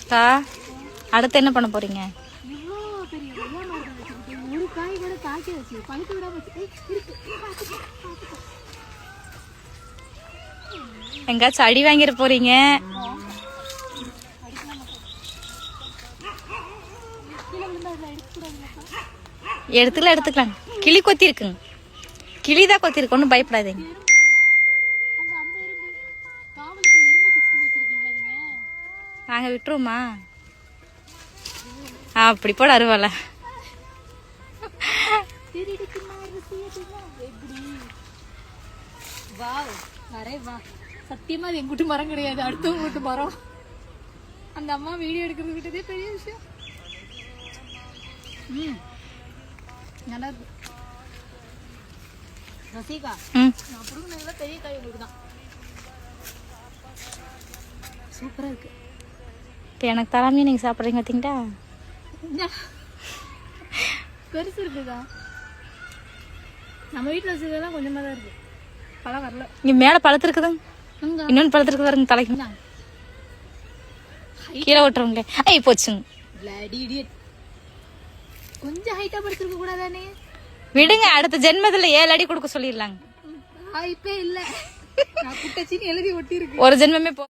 அக்கா அடுத்து என்ன பண்ண போறீங்க? எங்காச்சும் அடி வாங்கிட போறீங்க. எடுத்துக்கலாம். கிளி கொத்தி இருக்குங்க. கிளிதான் கொத்தி இருக்கு, ஒன்றும் பயப்படாதீங்க. நாங்க விட்டுருவோமா? அப்படி போட அருவால. சத்தியமா அது எங்கிட்ட மரம் கிடையாது, அடுத்தவங்க வீட்டு மரம். அந்த அம்மா வீடியோ எடுக்கிறது விட்டதே பெரிய விஷயம். நல்லா இருக்கு ரசிகா. நான் புடுங்கினதுல பெரிய காய் உங்களுக்கு தான். சூப்பரா இருக்கு. இப்போ எனக்கு தராமையே நீங்க சாப்பிட்றீங்க பார்த்தீங்களா? பெருசு இருக்குதா? நம்ம வீட்டில் வச்சுக்கலாம் கொஞ்சமாக தான் இருக்கு, பழம் வரல. இங்கே மேலே பழத்திருக்குதுங்க, இன்னொன்று பழத்திருக்கு பாருங்க. தலைக்கு கீழே விட்டுறவங்களே ஐ போச்சுங்க. கொஞ்சம் ஹைட்டா படுத்திருக்க கூடாதானே? விடுங்க, அடுத்த ஜென்மத்தில் 7 அடி கொடுக்க சொல்லிடலாங்க. இப்ப இல்ல, நான் குட்டச்சின்னு எழுதி ஒட்டி இருக்கு. ஒரு ஜென்மமே போ.